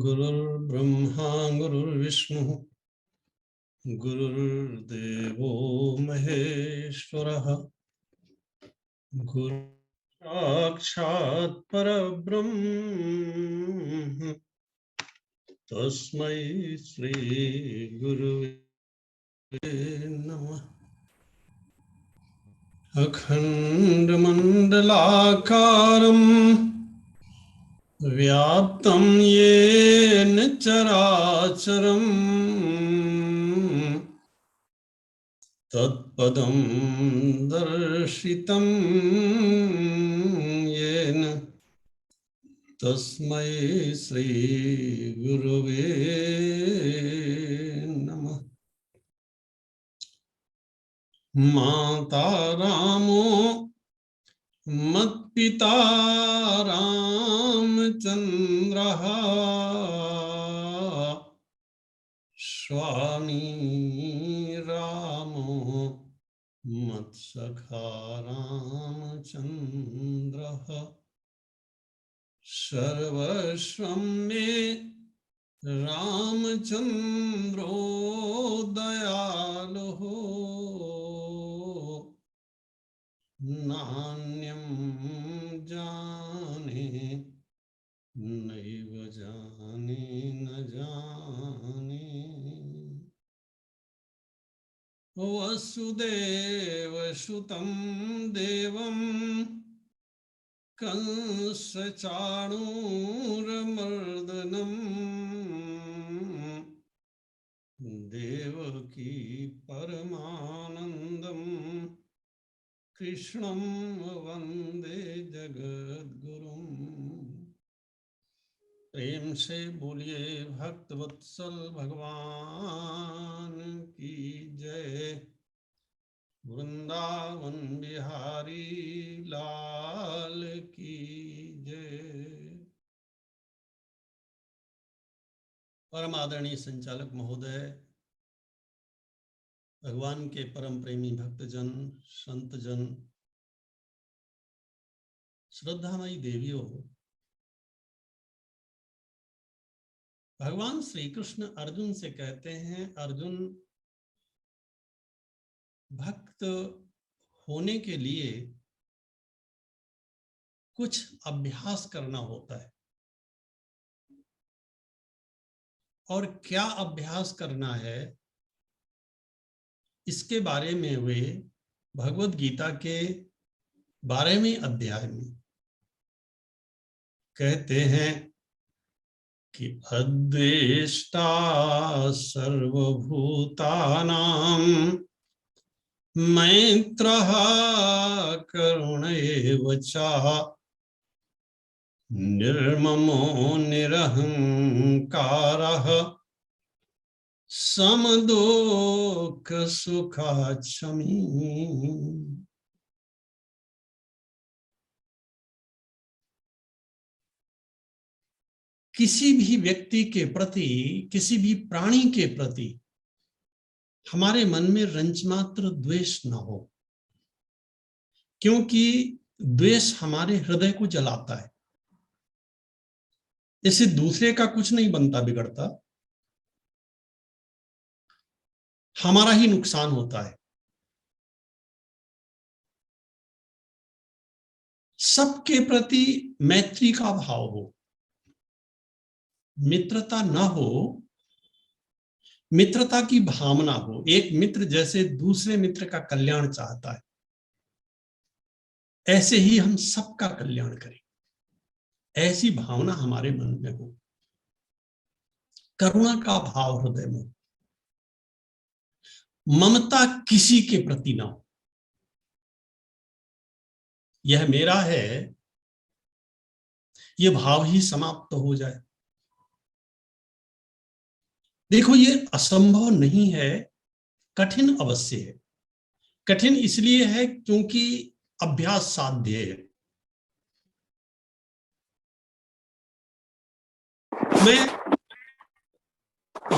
गुरुर्ब्रह्मा गुरुर्विष्णु गुरुर्देवो महेश्वरः गुरु साक्षात् परब्रह्म तस्मै श्री गुरुवे नमः। अखण्डमण्डलाकारम् व्याप्तं येन चराचरम् तत्पदं दर्शितं येन तस्मै श्री गुरुवे नमः। माता रामो मत्पिता रामचन्द्रः स्वामी रामो मत्सखा रामचन्द्रः सर्वस्वं मे रामचन्द्रो दयालुः नान्यं जाने नैव जाने न जाने। वसुदेवसुतं देवं कंसचाणूरमर्दनं देवकी परमानन्दं कृष्णं वन्दे जगद्गुरुं। प्रेम से बोलिए भक्तवत्सल भगवान की जय। वृंदावन बिहारी लाल की जय। परम आदरणीय संचालक महोदय, भगवान के परम प्रेमी भक्तजन, संतजन, श्रद्धामयी देवियों, भगवान श्री कृष्ण अर्जुन से कहते हैं, अर्जुन, भक्त होने के लिए कुछ अभ्यास करना होता है। और क्या अभ्यास करना है, इसके बारे में वे भगवद गीता के 12वें अध्याय में कहते हैं कि अद्वेष्टा सर्वभूतानां मैत्रः करुण एव च निर्ममो निरहंकारः समदुःख सुखाक्षमी। किसी भी व्यक्ति के प्रति, किसी भी प्राणी के प्रति हमारे मन में रंचमात्र द्वेष न हो, क्योंकि द्वेष हमारे हृदय को जलाता है। इससे दूसरे का कुछ नहीं बनता बिगड़ता, हमारा ही नुकसान होता है। सबके प्रति मैत्री का भाव हो, मित्रता न हो, मित्रता की भावना हो। एक मित्र जैसे दूसरे मित्र का कल्याण चाहता है, ऐसे ही हम सबका कल्याण करें, ऐसी भावना हमारे मन में हो। करुणा का भाव हृदय में, ममता किसी के प्रति ना हो, यह मेरा है, यह भाव ही समाप्त हो जाए। देखो, ये असंभव नहीं है, कठिन अवश्य है। कठिन इसलिए है क्योंकि अभ्यास साध्य है। मैं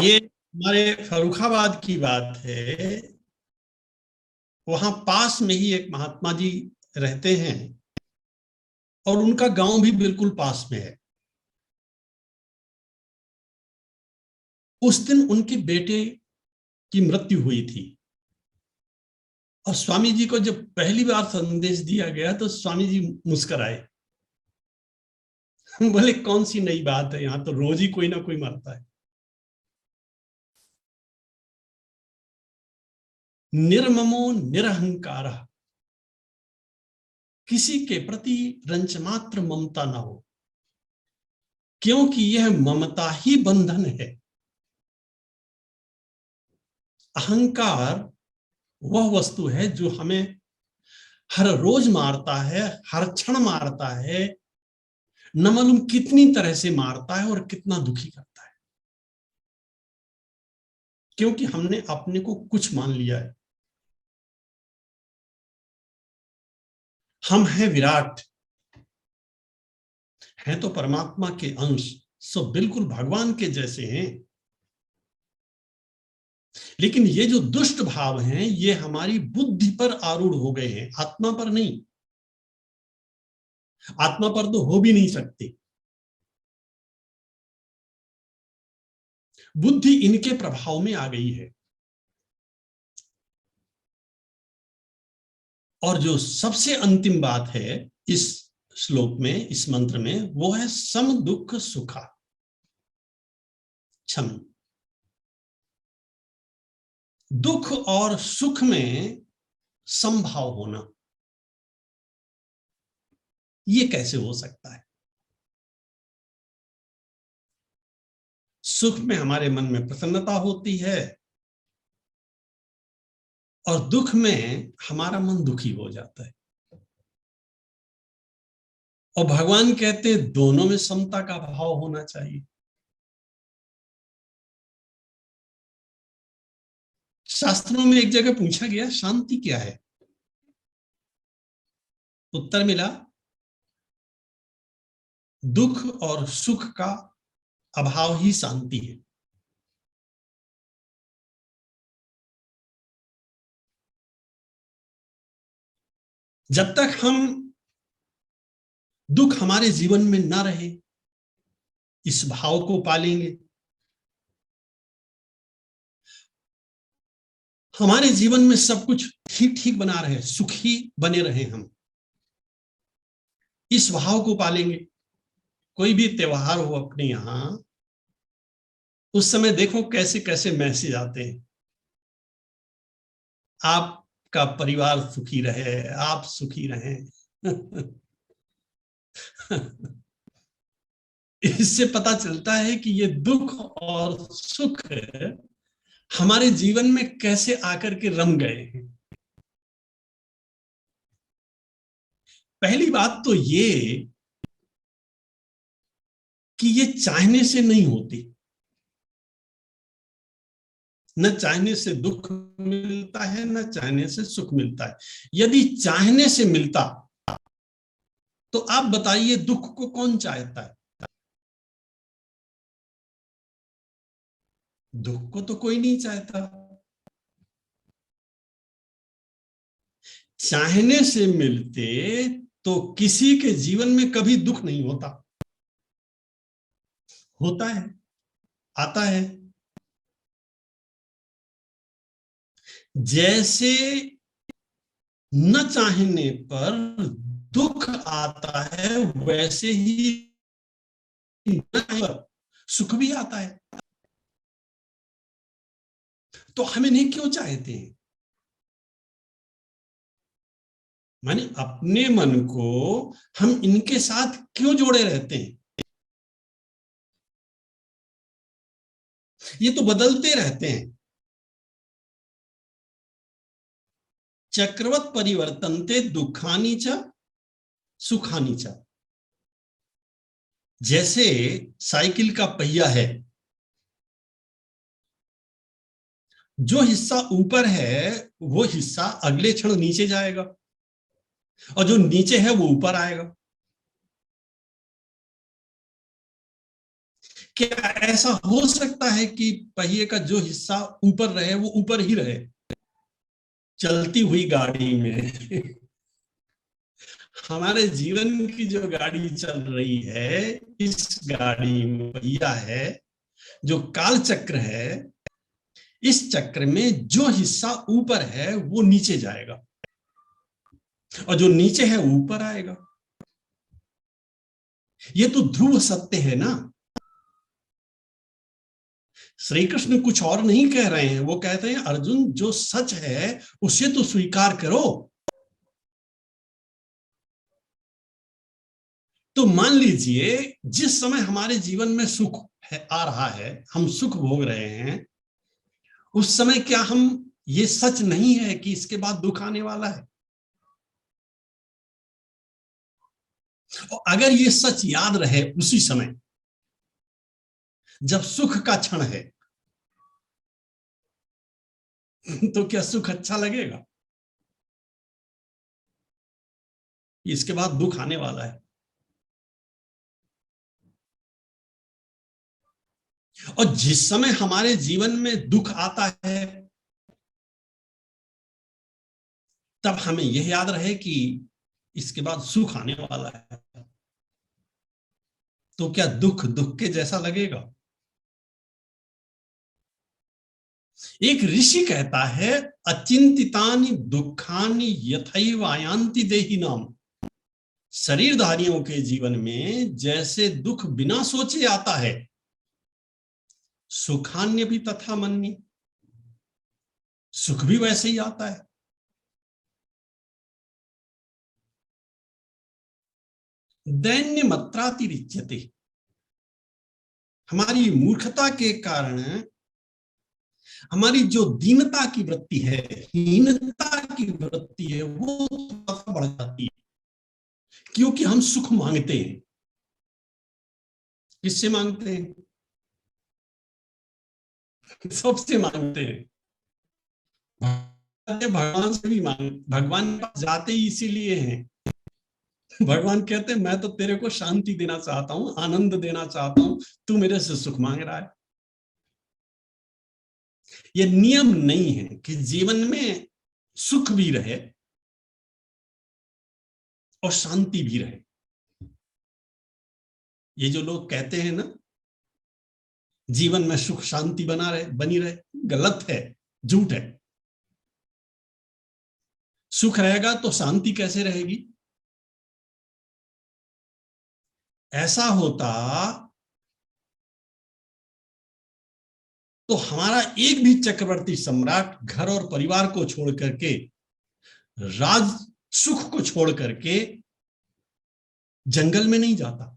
ये हमारे फर्रुखाबाद की बात है, वहां पास में ही एक महात्मा जी रहते हैं और उनका गांव भी बिल्कुल पास में है। उस दिन उनके बेटे की मृत्यु हुई थी और स्वामी जी को जब पहली बार संदेश दिया गया तो स्वामी जी मुस्कुराए। बोले, कौन सी नई बात है, यहां तो रोज ही कोई ना कोई मरता है। निर्ममो निरहंकार, किसी के प्रति रंच मात्र ममता ना हो, क्योंकि यह ममता ही बंधन है। अहंकार वह वस्तु है जो हमें हर रोज मारता है, हर क्षण मारता है, न मालूम कितनी तरह से मारता है और कितना दुखी करता है, क्योंकि हमने अपने को कुछ मान लिया है। हम हैं विराट, हैं तो परमात्मा के अंश, सो बिल्कुल भगवान के जैसे हैं। लेकिन ये जो दुष्ट भाव हैं, ये हमारी बुद्धि पर आरूढ़ हो गए हैं, आत्मा पर नहीं। आत्मा पर तो हो भी नहीं सकते। बुद्धि इनके प्रभाव में आ गई है। और जो सबसे अंतिम बात है इस श्लोक में, इस मंत्र में, वो है सम दुख सुखा क्षम। दुख और सुख में समभाव होना, ये कैसे हो सकता है? सुख में हमारे मन में प्रसन्नता होती है और दुख में हमारा मन दुखी हो जाता है। और भगवान कहते हैं दोनों में समता का भाव होना चाहिए। शास्त्रों में एक जगह पूछा गया, शांति क्या है? उत्तर मिला, दुख और सुख का अभाव ही शांति है। जब तक हम दुख हमारे जीवन में ना रहे, इस भाव को पालेंगे। हमारे जीवन में सब कुछ ठीक ठीक बना रहे, सुखी बने रहे, हम इस भाव को पालेंगे। कोई भी त्योहार हो अपने यहां, उस समय देखो कैसे कैसे मैसेज आते हैं, आपका परिवार सुखी रहे, आप सुखी रहें। इससे पता चलता है कि ये दुख और सुख हमारे जीवन में कैसे आकर के रम गए हैं। पहली बात तो ये कि ये चाहने से नहीं होती। न चाहने से दुख मिलता है, न चाहने से सुख मिलता है। यदि चाहने से मिलता तो आप बताइए दुख को कौन चाहता है? दुख को तो कोई नहीं चाहता। चाहने से मिलते तो किसी के जीवन में कभी दुख नहीं होता। होता है, आता है। जैसे न चाहने पर दुख आता है वैसे ही सुख भी आता है। तो हम इन्हें क्यों चाहते हैं? माने अपने मन को हम इनके साथ क्यों जोड़े रहते हैं? ये तो बदलते रहते हैं। चक्रवत परिवर्तनते दुखानी च सुखानी च। जैसे साइकिल का पहिया है, जो हिस्सा ऊपर है वो हिस्सा अगले क्षण नीचे जाएगा, और जो नीचे है वो ऊपर आएगा। क्या ऐसा हो सकता है कि पहिए का जो हिस्सा ऊपर रहे वो ऊपर ही रहे? चलती हुई गाड़ी में हमारे जीवन की जो गाड़ी चल रही है, इस गाड़ी में पहिया है जो काल चक्र है। इस चक्र में जो हिस्सा ऊपर है वो नीचे जाएगा, और जो नीचे है ऊपर आएगा। ये तो ध्रुव सत्य है ना। श्री कृष्ण कुछ और नहीं कह रहे हैं, वो कहते हैं अर्जुन जो सच है उसे तो स्वीकार करो। तो मान लीजिए जिस समय हमारे जीवन में सुख है, आ रहा है, हम सुख भोग रहे हैं, उस समय क्या हम ये सच नहीं है कि इसके बाद दुख आने वाला है? और अगर ये सच याद रहे उसी समय जब सुख का क्षण है, तो क्या सुख अच्छा लगेगा? इसके बाद दुख आने वाला है। और जिस समय हमारे जीवन में दुख आता है, तब हमें यह याद रहे कि इसके बाद सुख आने वाला है। तो क्या दुख दुख के जैसा लगेगा? एक ऋषि कहता है अचिंतितानि दुखानि यथैव आयान्ति देहि नाम। शरीरधारियों के जीवन में जैसे दुख बिना सोचे आता है, सुखान्य भी तथा मन्य, सुख भी वैसे ही आता है। दैन्य मत्रातिरिच्यते। हमारी मूर्खता के कारण हमारी जो दीनता की वृत्ति है, हीनता की वृत्ति है, वो थोड़ा सा बढ़ जाती है, क्योंकि हम सुख मांगते हैं। किससे मांगते हैं? सबसे मांगते हैं। भगवान से भी मांग, भगवान के पास जाते ही इसीलिए हैं। भगवान कहते हैं मैं तो तेरे को शांति देना चाहता हूं, आनंद देना चाहता हूं, तू मेरे से सुख मांग रहा है। ये नियम नहीं है कि जीवन में सुख भी रहे और शांति भी रहे। ये जो लोग कहते हैं ना जीवन में सुख शांति बना रहे, बनी रहे, गलत है, झूठ है। सुख रहेगा तो शांति कैसे रहेगी? ऐसा होता तो हमारा एक भी चक्रवर्ती सम्राट घर और परिवार को छोड़ करके, राज सुख को छोड़ करके जंगल में नहीं जाता।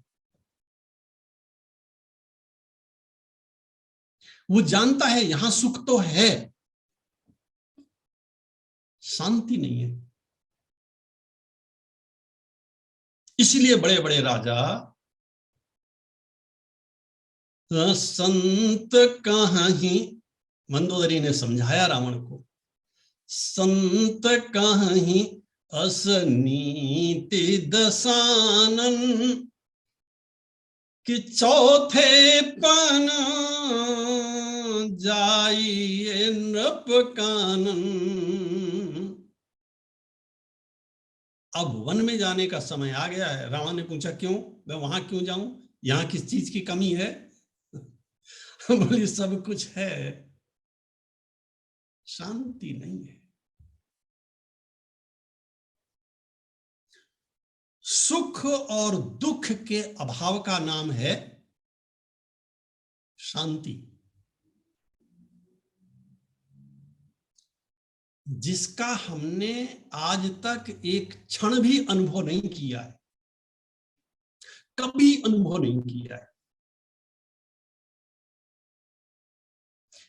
वो जानता है यहां सुख तो है, शांति नहीं है। इसलिए बड़े बड़े राजा संत कहीं, मंदोदरी ने समझाया रावण को, संत कहीं असनीति दसानन, कि चौथे पन जाइए नृप कानन। अब वन में जाने का समय आ गया है। रावण ने पूछा क्यों, मैं वहां क्यों जाऊं, यहां किस चीज की कमी है? बोली सब कुछ है, शांति नहीं है। सुख और दुख के अभाव का नाम है शांति। जिसका हमने आज तक एक क्षण भी अनुभव नहीं किया है, कभी अनुभव नहीं किया है,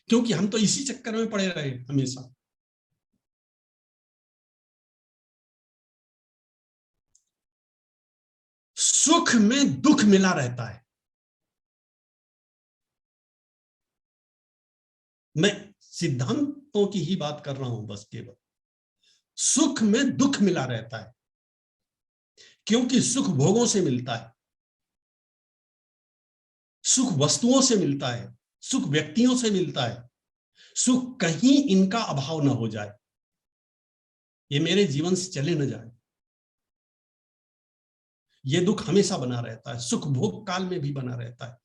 क्योंकि हम तो इसी चक्कर में पड़े रहे हमेशा। सुख में दुख मिला रहता है। मैं सिद्धांतों की ही बात कर रहा हूं बस, केवल सुख में दुख मिला रहता है, क्योंकि सुख भोगों से मिलता है, सुख वस्तुओं से मिलता है, सुख व्यक्तियों से मिलता है। सुख कहीं इनका अभाव ना हो जाए, ये मेरे जीवन से चले न जाए। ये दुख हमेशा बना रहता है, सुख भोग काल में भी बना रहता है।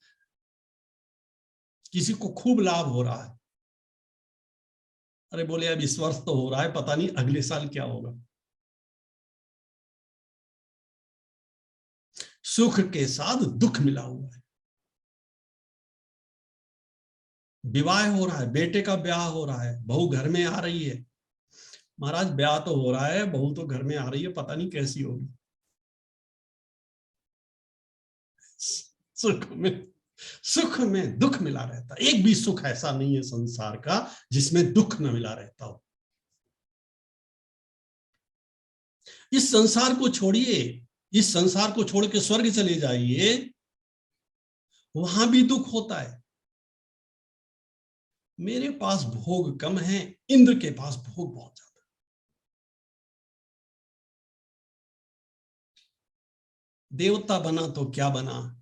किसी को खूब लाभ हो रहा है, अरे बोले अब इस वर्ष तो हो रहा है, पता नहीं अगले साल क्या होगा। सुख के साथ दुख मिला हुआ है। विवाह हो रहा है, बेटे का ब्याह हो रहा है, बहू घर में आ रही है। महाराज ब्याह तो हो रहा है, बहू तो घर में आ रही है, पता नहीं कैसी होगी। सुख में सुख में दुख मिला रहता है। एक भी सुख ऐसा नहीं है संसार का जिसमें दुख न मिला रहता हो। इस संसार को छोड़िए, इस संसार को छोड़ के स्वर्ग चले जाइए, वहां भी दुख होता है। मेरे पास भोग कम है, इंद्र के पास भोग बहुत ज्यादा। देवता बना तो क्या बना,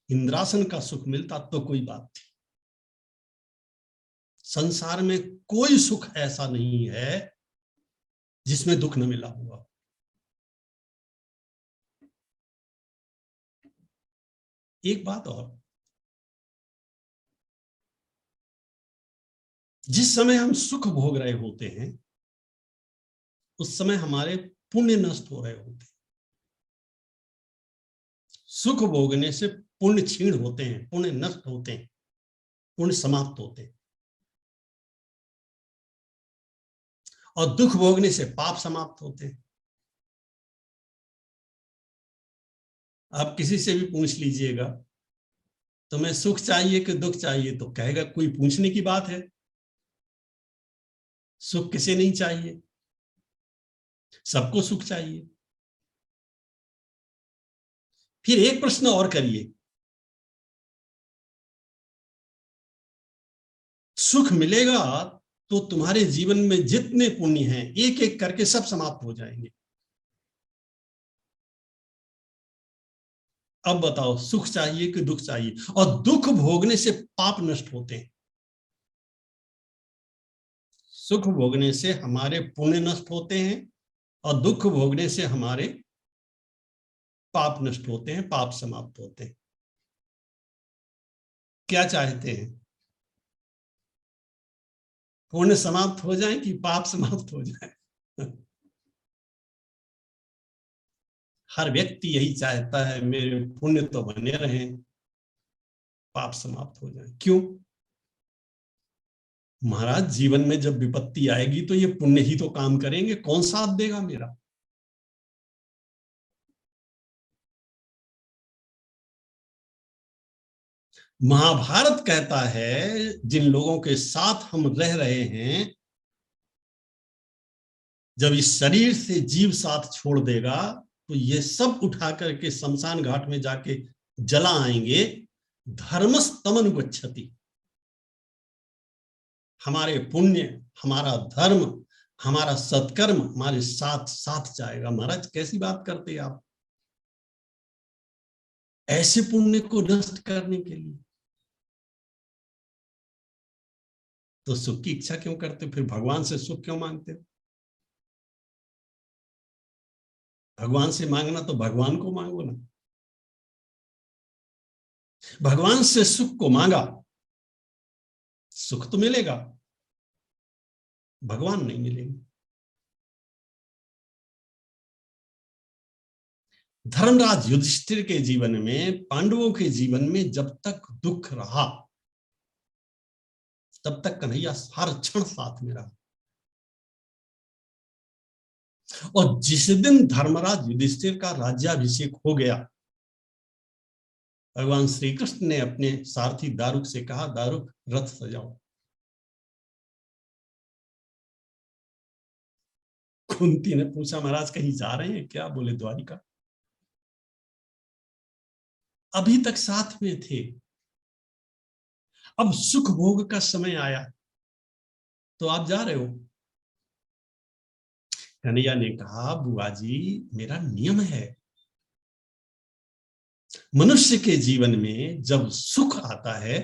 इंद्रासन का सुख मिलता तो कोई बात थी। संसार में कोई सुख ऐसा नहीं है जिसमें दुख न मिला हुआ। एक बात और, जिस समय हम सुख भोग रहे होते हैं उस समय हमारे पुण्य नष्ट हो रहे होते हैं। सुख भोगने से पुण्य क्षीण होते हैं, पुण्य नष्ट होते हैं, पुण्य समाप्त होते हैं। और दुख भोगने से पाप समाप्त होते हैं। आप किसी से भी पूछ लीजिएगा तुम्हें सुख चाहिए कि दुख चाहिए, तो कहेगा कोई पूछने की बात है, सुख किसे नहीं चाहिए, सबको सुख चाहिए। फिर एक प्रश्न और करिए, सुख मिलेगा तो तुम्हारे जीवन में जितने पुण्य हैं एक एक करके सब समाप्त हो जाएंगे। अब बताओ सुख चाहिए कि दुख चाहिए। और दुख भोगने से पाप नष्ट होते हैं। सुख भोगने से हमारे पुण्य नष्ट होते हैं और दुख भोगने से हमारे पाप नष्ट होते हैं, पाप समाप्त होते हैं। क्या चाहते हैं, पुण्य समाप्त हो जाए कि पाप समाप्त हो जाए? हर व्यक्ति यही चाहता है मेरे पुण्य तो बने रहें, पाप समाप्त हो जाए। क्यों? महाराज जीवन में जब विपत्ति आएगी तो ये पुण्य ही तो काम करेंगे, कौन साथ देगा मेरा? महाभारत कहता है जिन लोगों के साथ हम रह रहे हैं, जब इस शरीर से जीव साथ छोड़ देगा तो ये सब उठा करके शमशान घाट में जाके जला आएंगे। धर्मस्तमन गच्छति, हमारे पुण्य, हमारा धर्म, हमारा सत्कर्म हमारे साथ साथ जाएगा। महाराज कैसी बात करते हैं आप, ऐसे पुण्य को नष्ट करने के लिए तो सुख की इच्छा क्यों करते, फिर भगवान से सुख क्यों मांगते? भगवान से मांगना तो भगवान को मांगो ना। भगवान से सुख को मांगा, सुख तो मिलेगा, भगवान नहीं मिलेंगे। धर्मराज युधिष्ठिर के जीवन में, पांडवों के जीवन में जब तक दुख रहा तब तक कन्हैया हर क्षण साथ में रहा। और जिस दिन धर्मराज युधिष्ठिर का राज्याभिषेक हो गया, भगवान श्री कृष्ण ने अपने सारथी दारुक से कहा, दारुक रथ सजाओ। कुंती ने पूछा, महाराज कहीं जा रहे हैं क्या? बोले द्वारिका। अभी तक साथ में थे, अब सुख भोग का समय आया तो आप जा रहे हो? कन्हैया ने कहा, बुआ जी मेरा नियम है, मनुष्य के जीवन में जब सुख आता है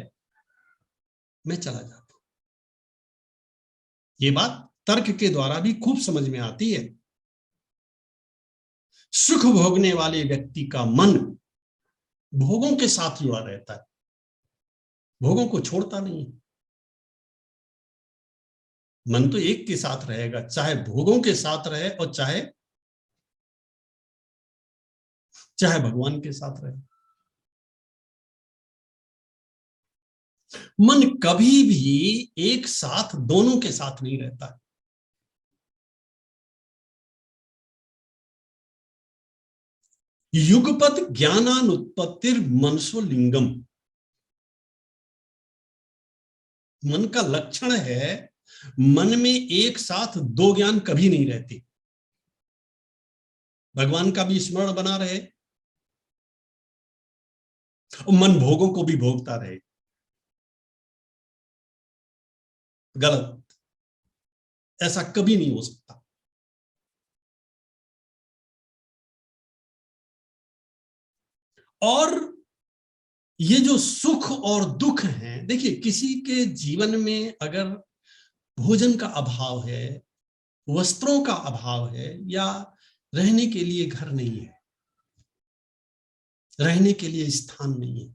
मैं चला जाता हूं। ये बात तर्क के द्वारा भी खूब समझ में आती है। सुख भोगने वाले व्यक्ति का मन भोगों के साथ जुड़ा रहता है, भोगों को छोड़ता नहीं है। मन तो एक के साथ रहेगा, चाहे भोगों के साथ रहे और चाहे भगवान के साथ रहे। मन कभी भी एक साथ दोनों के साथ नहीं रहता है। युगपत ज्ञानानुत्पत्तिर मनसो लिंगम, मन का लक्षण है मन में एक साथ दो ज्ञान कभी नहीं रहते। भगवान का भी स्मरण बना रहे और मन भोगों को भी भोगता रहे, गलत, ऐसा कभी नहीं हो सकता। और ये जो सुख और दुख है, देखिए किसी के जीवन में अगर भोजन का अभाव है, वस्त्रों का अभाव है, या रहने के लिए घर नहीं है, रहने के लिए स्थान नहीं है,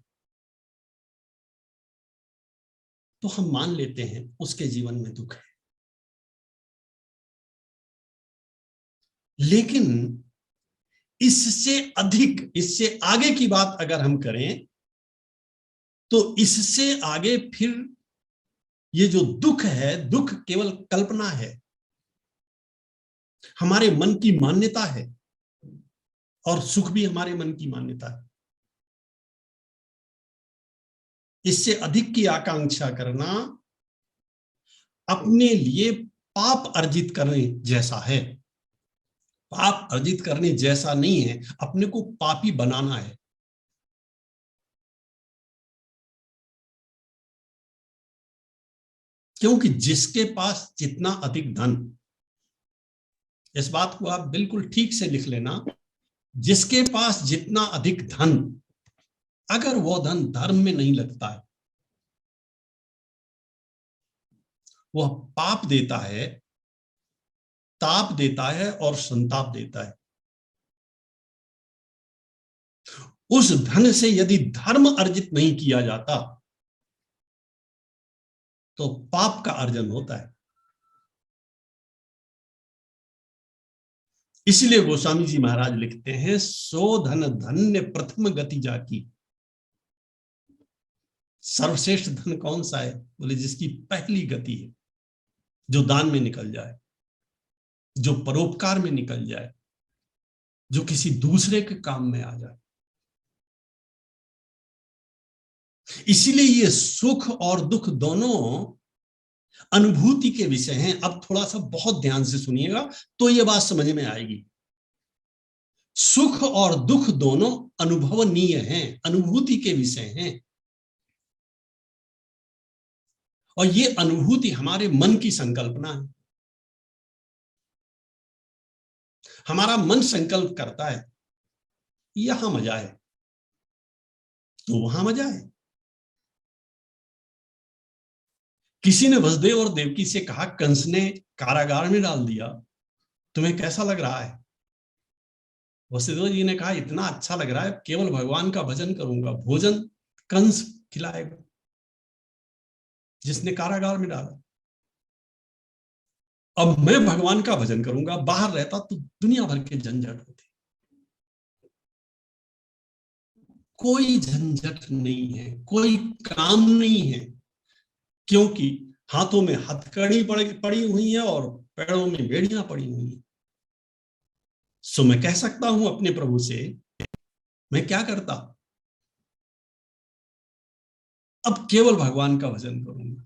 तो हम मान लेते हैं उसके जीवन में दुख है। लेकिन इससे अधिक, इससे आगे की बात अगर हम करें तो इससे आगे फिर ये जो दुख है, दुख केवल कल्पना है, हमारे मन की मान्यता है, और सुख भी हमारे मन की मान्यता है। इससे अधिक की आकांक्षा करना अपने लिए पाप अर्जित करने जैसा है। पाप अर्जित करने जैसा नहीं है, अपने को पापी बनाना है। क्योंकि जिसके पास जितना अधिक धन, इस बात को आप बिल्कुल ठीक से लिख लेना, जिसके पास जितना अधिक धन, अगर वो धन धर्म में नहीं लगता है, वह पाप देता है, ताप देता है और संताप देता है। उस धन से यदि धर्म अर्जित नहीं किया जाता तो पाप का अर्जन होता है। इसलिए गोस्वामी जी महाराज लिखते हैं, सो धन धन्य प्रथम गति जाकी। सर्वश्रेष्ठ धन कौन सा है? बोले जिसकी पहली गति है, जो दान में निकल जाए, जो परोपकार में निकल जाए, जो किसी दूसरे के काम में आ जाए। इसीलिए ये सुख और दुख दोनों अनुभूति के विषय हैं। अब थोड़ा सा बहुत ध्यान से सुनिएगा तो ये बात समझ में आएगी। सुख और दुख दोनों अनुभवनीय हैं, अनुभूति के विषय हैं, और ये अनुभूति हमारे मन की संकल्पना है। हमारा मन संकल्प करता है यहां मजा है तो वहां मजा है। किसी ने वसुदेव और देवकी से कहा, कंस ने कारागार में डाल दिया, तुम्हें कैसा लग रहा है? वसुदेव जी ने कहा, इतना अच्छा लग रहा है, केवल भगवान का भजन करूंगा, भोजन कंस खिलाएगा जिसने कारागार में डाला। अब मैं भगवान का भजन करूंगा, बाहर रहता तो दुनिया भर के झंझट होते। कोई झंझट नहीं है, कोई काम नहीं है, क्योंकि हाथों में हथकड़ी पड़ी हुई है और पैरों में बेड़ियां पड़ी हुई हैं। सो मैं कह सकता हूं अपने प्रभु से, मैं क्या करता, अब केवल भगवान का भजन करूंगा।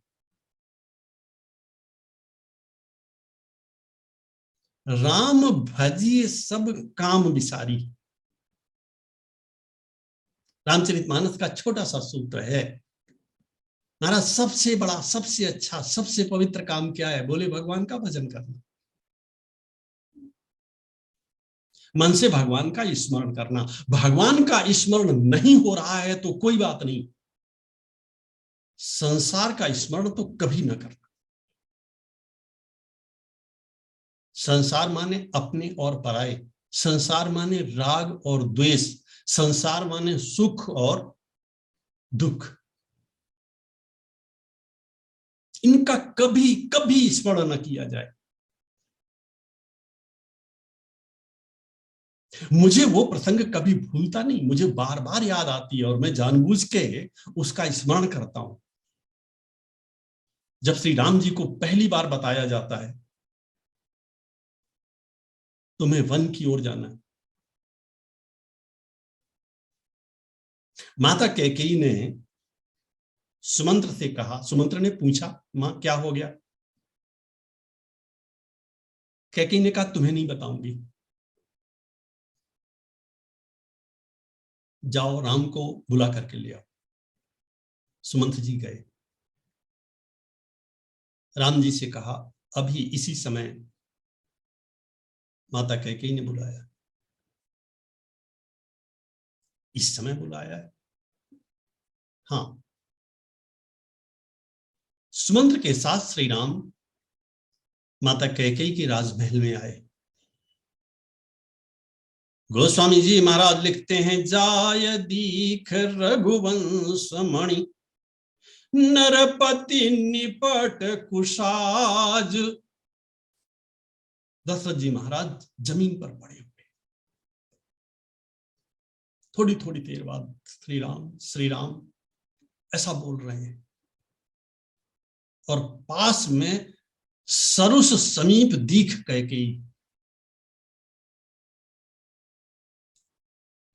राम भजिए सब काम विसारी, रामचरितमानस का छोटा सा सूत्र है। हमारा सबसे बड़ा, सबसे अच्छा, सबसे पवित्र काम क्या है? बोले भगवान का भजन करना, मन से भगवान का स्मरण करना। भगवान का स्मरण नहीं हो रहा है तो कोई बात नहीं, संसार का स्मरण तो कभी ना करना। संसार माने अपने और पराये, संसार माने राग और द्वेष, संसार माने सुख और दुख, इनका कभी कभी स्मरण न किया जाए। मुझे वो प्रसंग कभी भूलता नहीं, मुझे बार बार याद आती है और मैं जानबूझ के उसका स्मरण करता हूं। जब श्री राम जी को पहली बार बताया जाता है तुम्हें वन की ओर जाना है, माता कैकेयी ने सुमंत्र से कहा, सुमंत्र ने पूछा मां क्या हो गया? कैकेयी ने कहा तुम्हें नहीं बताऊंगी, जाओ राम को बुला करके ले आओ। सुमंत्र जी गए, राम जी से कहा अभी इसी समय माता कैकेयी ने बुलाया, इस समय बुलाया है। हाँ, सुमंत्र के साथ श्री राम माता कैकेयी के राजमहल में आए। गोस्वामी जी महाराज लिखते हैं, जाय दीख रघुवंश मणि, नरपति निपट कुशाज। दशरथ जी महाराज जमीन पर पड़े हुए, थोड़ी थोड़ी देर बाद श्री राम ऐसा बोल रहे हैं, और पास में सरुस समीप दीख कैकेयी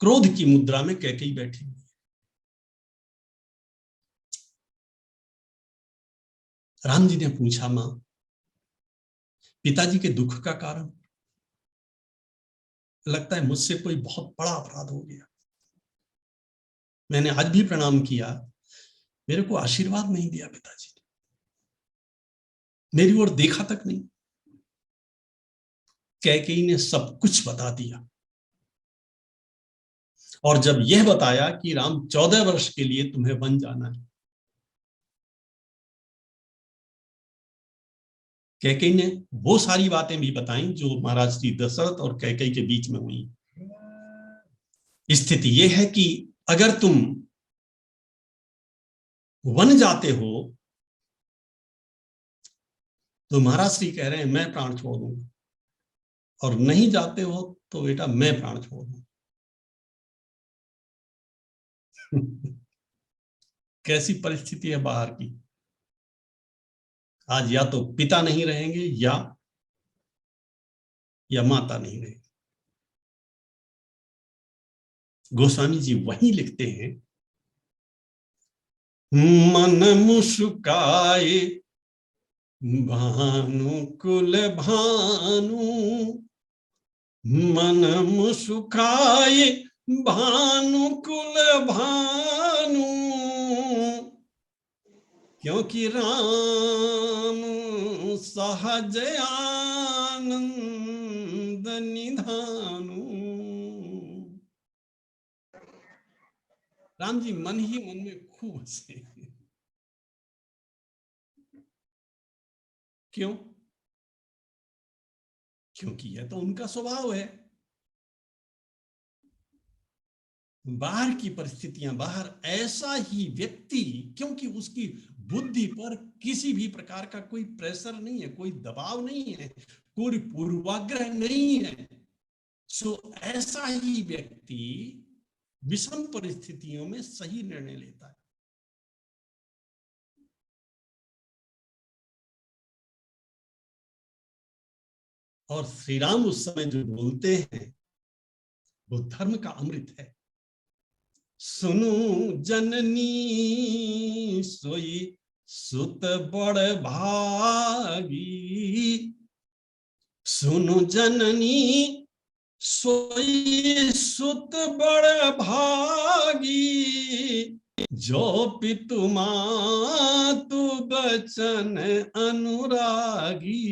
क्रोध की मुद्रा में कैकेयी बैठी हुई। राम जी ने पूछा मां पिताजी के दुख का कारण? लगता है मुझसे कोई बहुत बड़ा अपराध हो गया, मैंने आज भी प्रणाम किया, मेरे को आशीर्वाद नहीं दिया पिताजी ने, मेरी ओर देखा तक नहीं। कैकेयी ने सब कुछ बता दिया, और जब यह बताया कि राम 14 वर्ष के लिए तुम्हें वन जाना है, कैकेयी ने वो सारी बातें भी बताई जो महाराज श्री दशरथ और कैकेयी के बीच में हुई। स्थिति यह है कि अगर तुम वन जाते हो तो महाराज श्री कह रहे हैं मैं प्राण छोड़ दूंगा, और नहीं जाते हो तो बेटा मैं प्राण छोड़ दूंगा। कैसी परिस्थिति है बाहर की। आज या तो पिता नहीं रहेंगे या माता नहीं रहेगी। गोस्वामी जी वही लिखते हैं, मन मुस्काए भानुकुल भानु, मन मुस्काए भानुकुल भानु, क्योंकि राम सहज आनंद निधानु। राम जी मन ही मन में खूब हंसे। क्यों? क्योंकि यह तो उनका स्वभाव है। बाहर की परिस्थितियां, बाहर ऐसा ही व्यक्ति, क्योंकि उसकी बुद्धि पर किसी भी प्रकार का कोई प्रेशर नहीं है, कोई दबाव नहीं है, कोई पूर्वाग्रह नहीं है, सो ऐसा ही व्यक्ति विषम परिस्थितियों में सही निर्णय लेता है। और श्री राम उस समय जो बोलते हैं वो धर्म का अमृत है। सुनु जननी सोई सुत बड़ भागी, सुनु जननी सोई सुत बड़ भागी, जो पितु मातु बचन अनुरागी,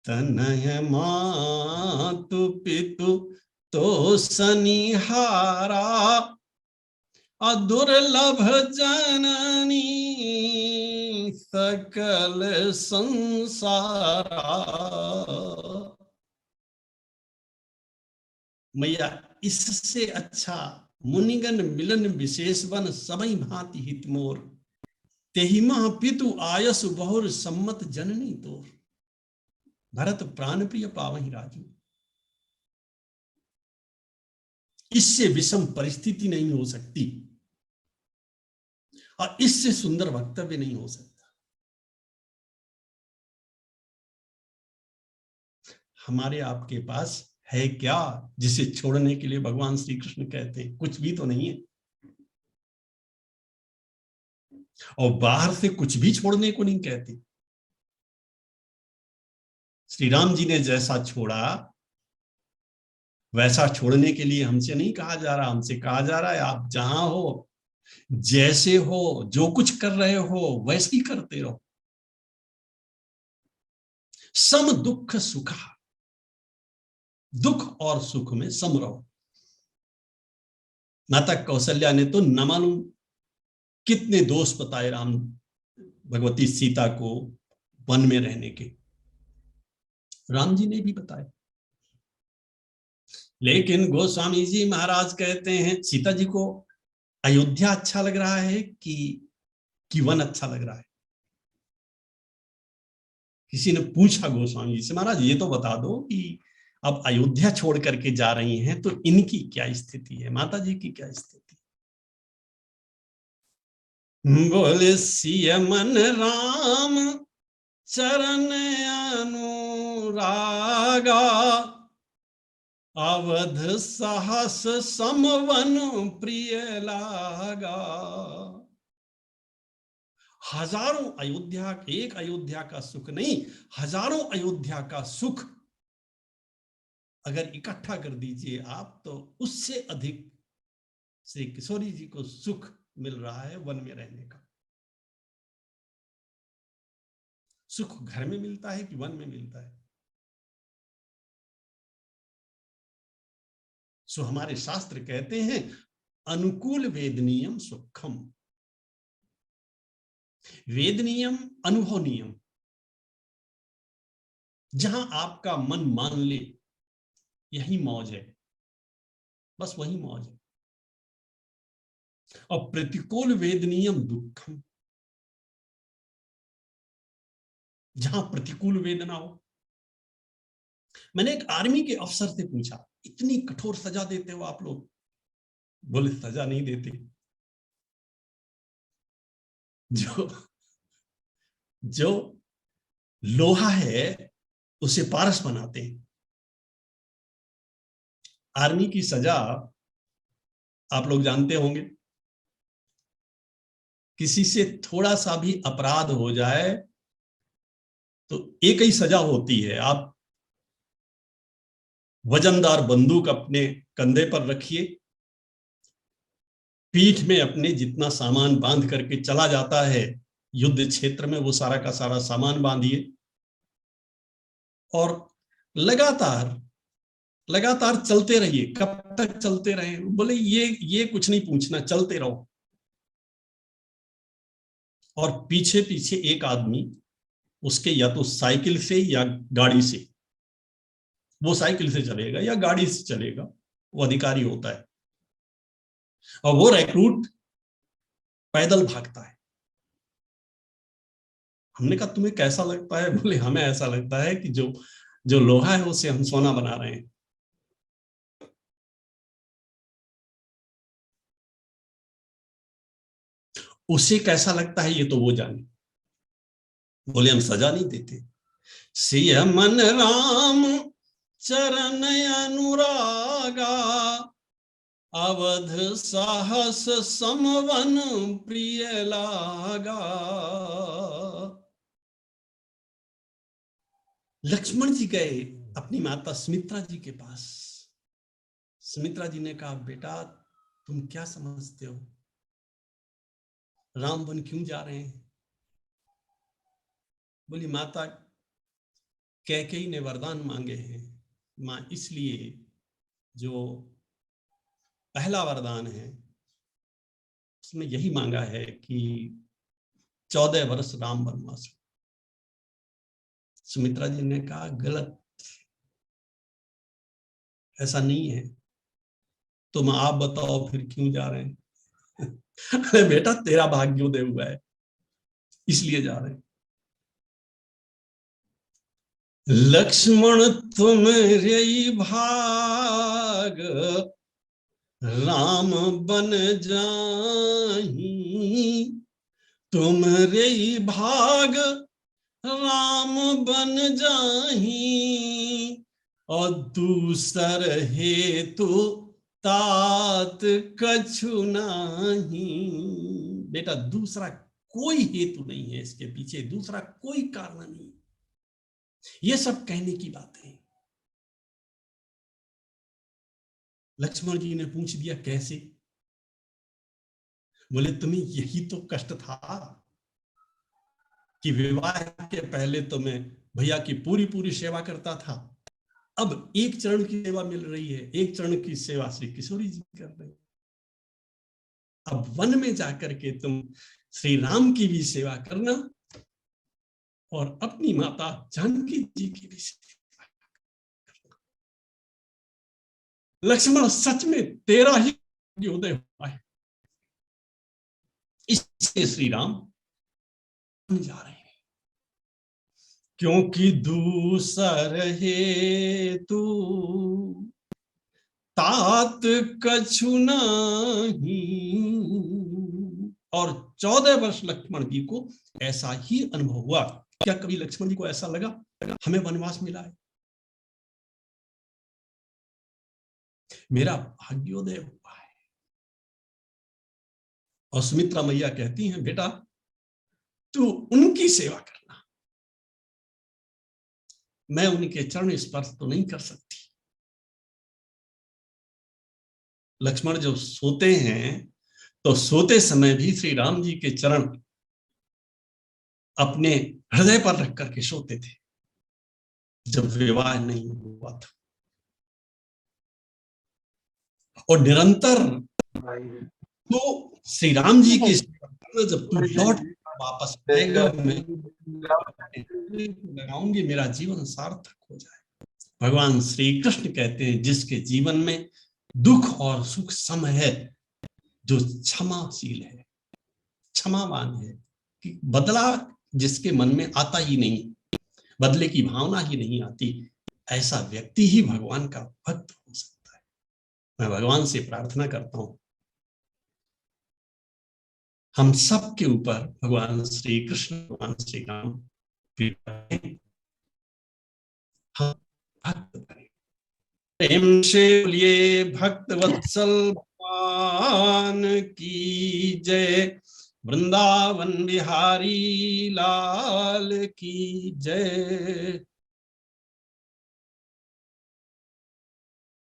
तनय मातु पितु तो सनिहारा, अदुर्लभ जननी सकल संसारा। मैया इससे अच्छा मुनिगण मिलन विशेष बन सबई भांति हित मोर, तेहि मह पितु आयस बहुर सम्मत जननी तोर, भरत प्राण प्रिय पावहि राजू। इससे विषम परिस्थिति नहीं हो सकती और इससे सुंदर वक्तव्य नहीं हो सकता। हमारे आपके पास है क्या जिसे छोड़ने के लिए भगवान श्री कृष्ण कहते हैं? कुछ भी तो नहीं है। और बाहर से कुछ भी छोड़ने को नहीं कहते। श्री राम जी ने जैसा छोड़ा वैसा छोड़ने के लिए हमसे नहीं कहा जा रहा। हमसे कहा जा रहा है आप जहां हो, जैसे हो, जो कुछ कर रहे हो वैसे ही करते रहो। सम दुख सुखा, दुख और सुख में सम रहो। माता कौशल्या ने तो न मालूम कितने दोष बताए राम भगवती सीता को वन में रहने के, राम जी ने भी बताए। लेकिन गोस्वामी जी महाराज कहते हैं सीता जी को अयोध्या अच्छा लग रहा है कि वन अच्छा लग रहा है। किसी ने पूछा गोस्वामी जी से, महाराज ये तो बता दो कि अब अयोध्या छोड़ करके जा रही हैं तो इनकी क्या स्थिति है, माता जी की क्या स्थिति? बोले सिय मन राम चरण अनुरागा, अवध सहस समवन प्रिय लागा। हजारों अयोध्या, एक अयोध्या का सुख नहीं, हजारों अयोध्या का सुख अगर इकट्ठा कर दीजिए आप तो उससे अधिक श्री किशोरी जी को सुख मिल रहा है वन में रहने का। सुख घर में मिलता है कि वन में मिलता है? सो हमारे शास्त्र कहते हैं अनुकूल वेदनीयम सुखम। वेद नियम, अनुभव नियम, जहां आपका मन मान ले यही मौज है, बस वही मौज है। और प्रतिकूल वेद नियम दुखम, जहां प्रतिकूल वेदना हो। मैंने एक आर्मी के अफसर से पूछा, इतनी कठोर सजा देते हो आप लोग? बोले सजा नहीं देते, जो जो लोहा है उसे पारस बनाते हैं। आर्मी की सजा आप लोग जानते होंगे, किसी से थोड़ा सा भी अपराध हो जाए तो एक ही सजा होती है, आप वजनदार बंदूक अपने कंधे पर रखिए, पीठ में अपने जितना सामान बांध करके चला जाता है युद्ध क्षेत्र में, वो सारा का सारा सामान बांधिए और लगातार लगातार चलते रहिए। कब तक चलते रहे? बोले ये कुछ नहीं पूछना, चलते रहो। और पीछे पीछे एक आदमी उसके या तो साइकिल से या गाड़ी से, वो साइकिल से चलेगा या गाड़ी से चलेगा, वो अधिकारी होता है, और वो रिक्रूट पैदल भागता है। हमने कहा तुम्हें कैसा लगता है? बोले हमें ऐसा लगता है कि जो जो लोहा है उसे हम सोना बना रहे हैं। उसे कैसा लगता है ये तो वो जाने। बोले हम सजा नहीं देते। सिय मन राम चरण अनुरागा, अवध साहस समवन प्रिय लागा। लक्ष्मण जी गए अपनी माता सुमित्रा जी के पास। सुमित्रा जी ने कहा, बेटा तुम क्या समझते हो, राम वन क्यों जा रहे हैं? बोली, माता कैकेयी ने वरदान मांगे हैं मां, इसलिए जो पहला वरदान है उसमें यही मांगा है कि 14 वर्ष राम वनवास। सुमित्रा जी ने कहा, गलत, ऐसा नहीं है, तुम आप बताओ फिर क्यों जा रहे हैं? अरे बेटा तेरा भाग्योदय हुआ है इसलिए जा रहे हैं। लक्ष्मण तुम रे भाग राम बन जाही, तुम रे भाग राम बन जाही, और दूसर हेतु तात कछु नहीं। बेटा दूसरा कोई हेतु नहीं है, इसके पीछे दूसरा कोई कारण नहीं। ये सब कहने की बातें हैं। लक्ष्मण जी ने पूछ दिया, कैसे? बोले, तुम्हें यही तो कष्ट था कि विवाह के पहले तो मैं भैया की पूरी पूरी सेवा करता था, अब एक चरण की सेवा मिल रही है, एक चरण की सेवा श्री किशोरी जी कर रहे हैं। अब वन में जाकर के तुम श्री राम की भी सेवा करना और अपनी माता जानकी जी की भी सेवा करना। लक्ष्मण सच में तेरा ही उदय हुआ है, इससे श्री राम जा रहे हैं, क्योंकि दूसर हेतु तात कछु नहीं। और 14 वर्ष लक्ष्मण जी को ऐसा ही अनुभव हुआ। क्या कभी लक्ष्मण जी को ऐसा लगा हमें वनवास मिला है, मेरा भाग्योदय हुआ है? और सुमित्रा मैया कहती हैं, बेटा तू उनकी सेवा करना, मैं उनके चरण स्पर्श तो नहीं कर सकती। लक्ष्मण जब सोते हैं तो सोते समय भी श्री राम जी के चरण अपने हृदय पर रख करके सोते थे, जब विवाह नहीं हुआ था। और निरंतर तो श्री राम जी की जब तू लौट वापस आएगा, मैं लगाऊंगी, मेरा जीवन सार्थक हो जाए। भगवान श्री कृष्ण कहते हैं, जिसके जीवन में दुख और सुख सम है, जो क्षमाशील है, क्षमावान है, कि बदला जिसके मन में आता ही नहीं, बदले की भावना ही नहीं आती, ऐसा व्यक्ति ही भगवान का भक्त हो सकता है। मैं भगवान से प्रार्थना करता हूं हम सब के ऊपर भगवान श्री कृष्ण, भगवान श्री राम हम भक्त बने। प्रेम से बोलिए भक्त वत्सल भगवान की जय, वृंदावन बिहारी लाल की जय।